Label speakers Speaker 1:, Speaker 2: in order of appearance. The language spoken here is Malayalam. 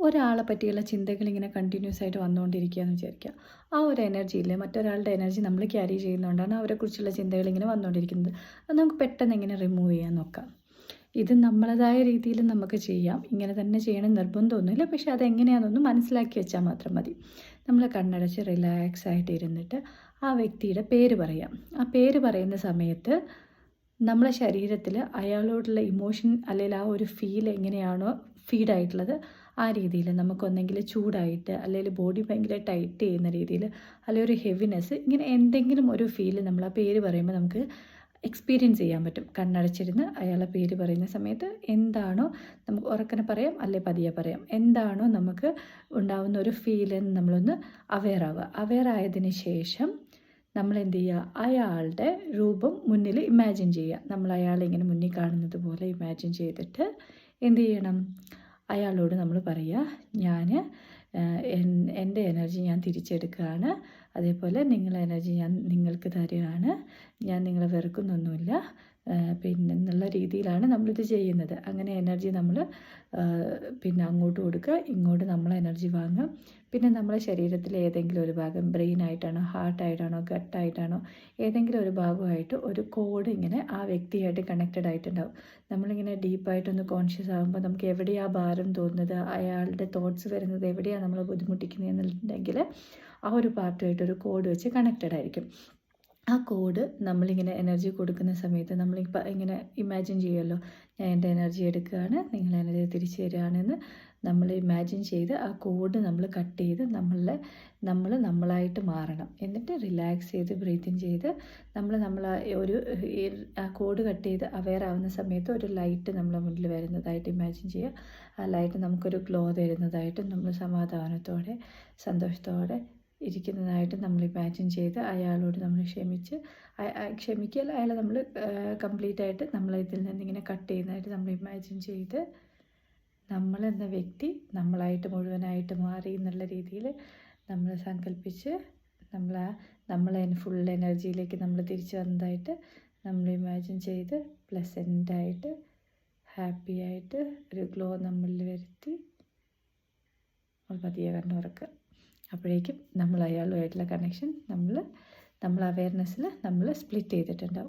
Speaker 1: ഒരാളെ പറ്റിയുള്ള ചിന്തകൾ ഇങ്ങനെ കണ്ടിന്യൂസ് ആയിട്ട് വന്നുകൊണ്ടിരിക്കുകയെന്ന് വിചാരിക്കുക. ആ ഒരു എനർജിയിൽ മറ്റൊരാളുടെ എനർജി നമ്മൾ ക്യാരി ചെയ്യുന്നതുകൊണ്ടാണ് അവരെക്കുറിച്ചുള്ള ചിന്തകൾ ഇങ്ങനെ വന്നുകൊണ്ടിരിക്കുന്നത്. അത് നമുക്ക് പെട്ടെന്ന് എങ്ങനെ റിമൂവ് ചെയ്യാൻ നോക്കാം. ഇത് നമ്മളതായ രീതിയിൽ നമുക്ക് ചെയ്യാം. ഇങ്ങനെ തന്നെ ചെയ്യണം നിർബന്ധമൊന്നുമില്ല. പക്ഷേ അതെങ്ങനെയാണെന്നൊന്ന് മനസ്സിലാക്കി വെച്ചാൽ മാത്രം മതി. നമ്മൾ കണ്ണടച്ച് റിലാക്സ് ആയിട്ട് ഇരുന്നിട്ട് ആ വ്യക്തിയുടെ പേര് പറയാം. ആ പേര് പറയുന്ന സമയത്ത് നമ്മളെ ശരീരത്തിൽ അയാളോടുള്ള ഇമോഷൻ അല്ലെങ്കിൽ ആ ഒരു ഫീൽ എങ്ങനെയാണോ ഫീഡായിട്ടുള്ളത് ആ രീതിയിൽ നമുക്കൊന്നെങ്കിൽ ചൂടായിട്ട് അല്ലെങ്കിൽ ബോഡി ഭയങ്കര ടൈറ്റ് ചെയ്യുന്ന രീതിയിൽ അല്ലെങ്കിൽ ഒരു ഹെവിനെസ് ഇങ്ങനെ എന്തെങ്കിലും ഒരു ഫീൽ നമ്മൾ ആ പേര് പറയുമ്പോൾ നമുക്ക് എക്സ്പീരിയൻസ് ചെയ്യാൻ പറ്റും. കണ്ണടച്ചിരുന്ന് അയാളെ പേര് പറയുന്ന സമയത്ത് എന്താണോ നമുക്ക് ഉറക്കനെ പറയാം അല്ലെ പതിയെ പറയാം, എന്താണോ നമുക്ക് ഉണ്ടാവുന്ന ഒരു ഫീലെന്ന് നമ്മളൊന്ന് അവെയർ ആയതിന് ശേഷം നമ്മൾ എന്ത് ചെയ്യുക, അയാളുടെ രൂപം മുന്നിൽ ഇമാജിൻ ചെയ്യുക. നമ്മൾ അയാളെ ഇങ്ങനെ മുന്നിൽ കാണുന്നത് പോലെ ഇമാജിൻ ചെയ്തിട്ട് എന്ത് ചെയ്യണം, അയാളോട് നമ്മൾ പറയുക, ഞാൻ എൻ്റെ എനർജി ഞാൻ തിരിച്ചെടുക്കുകയാണ്, അതേപോലെ നിങ്ങളെ എനർജി ഞാൻ നിങ്ങൾക്ക് തരികയാണ്, ഞാൻ നിങ്ങളെ വെറുക്കുന്നൊന്നുമില്ല പിന്നെ എന്നുള്ള രീതിയിലാണ് നമ്മളിത് ചെയ്യുന്നത്. അങ്ങനെ എനർജി നമ്മൾ പിന്നെ അങ്ങോട്ട് കൊടുക്കുക, ഇങ്ങോട്ട് നമ്മൾ എനർജി വാങ്ങുക. പിന്നെ നമ്മളെ ശരീരത്തിലെ ഏതെങ്കിലും ഒരു ഭാഗം ബ്രെയിനായിട്ടാണോ ഹാർട്ടായിട്ടാണോ ഗട്ടായിട്ടാണോ ഏതെങ്കിലും ഒരു ഭാഗമായിട്ട് ഒരു കോഡ് ഇങ്ങനെ ആ വ്യക്തിയായിട്ട് കണക്റ്റഡ് ആയിട്ടുണ്ടാവും. നമ്മളിങ്ങനെ ഡീപ്പായിട്ടൊന്ന് കോൺഷ്യസ് ആകുമ്പോൾ നമുക്ക് എവിടെയാണ് ഭാരം തോന്നുന്നത്, അയാളുടെ തോട്ട്സ് വരുന്നത് എവിടെയാണ് നമ്മളെ ബുദ്ധിമുട്ടിക്കുന്നത് എന്നുണ്ടെങ്കിൽ ആ ഒരു പാർട്ടുമായിട്ടൊരു കോഡ് വെച്ച് കണക്റ്റഡ് ആയിരിക്കും. ആ കോഡ് നമ്മളിങ്ങനെ എനർജി കൊടുക്കുന്ന സമയത്ത് നമ്മളിപ്പോൾ ഇങ്ങനെ ഇമാജിൻ ചെയ്യുമല്ലോ, ഞാൻ എൻ്റെ എനർജി എടുക്കുകയാണ്, നിങ്ങൾ എനർജി തിരിച്ചു തരികയാണെന്ന് നമ്മൾ ഇമാജിൻ ചെയ്ത് ആ കോഡ് നമ്മൾ കട്ട് ചെയ്ത് നമ്മളായിട്ട് മാറണം. എന്നിട്ട് റിലാക്സ് ചെയ്ത് ബ്രീത്തിങ് ചെയ്ത് നമ്മൾ ഒരു ആ കോഡ് കട്ട് ചെയ്ത് അവെയർ ആവുന്ന സമയത്ത് ഒരു ലൈറ്റ് നമ്മളെ മുന്നിൽ വരുന്നതായിട്ട് ഇമാജിൻ ചെയ്യുക. ആ ലൈറ്റ് നമുക്കൊരു ഗ്ലോ തരുന്നതായിട്ട് നമ്മൾ സമാധാനത്തോടെ സന്തോഷത്തോടെ ഇരിക്കുന്നതായിട്ട് നമ്മൾ ഇമാജിൻ ചെയ്ത് അയാളോട് നമ്മൾ ക്ഷമിക്കുക, അയാളെ നമ്മൾ കംപ്ലീറ്റ് ആയിട്ട് നമ്മൾ ഇതിൽ നിന്നിങ്ങനെ കട്ട് ചെയ്യുന്നതായിട്ട് നമ്മൾ ഇമാജിൻ ചെയ്ത് നമ്മളെന്ന വ്യക്തി നമ്മളായിട്ട് മുഴുവനായിട്ട് മാറി എന്നുള്ള രീതിയിൽ നമ്മൾ സങ്കല്പിച്ച് നമ്മളെ ഫുൾ എനർജിയിലേക്ക് നമ്മൾ തിരിച്ചു വന്നതായിട്ട് നമ്മൾ ഇമാജിൻ ചെയ്ത് പ്ലസൻ്റായിട്ട് ഹാപ്പി ആയിട്ട് ഒരു ഗ്ലോ നമ്മളിൽ വരുത്തി നമ്മൾ പതിയെ കണ്ണുറക്കുക. അപ്പോഴേക്കും നമ്മൾ അയാളുമായിട്ടുള്ള കണക്ഷൻ നമ്മൾ അവെയർനെസ്സിൽ നമ്മൾ സ്പ്ലിറ്റ് ചെയ്തിട്ടുണ്ടാവും.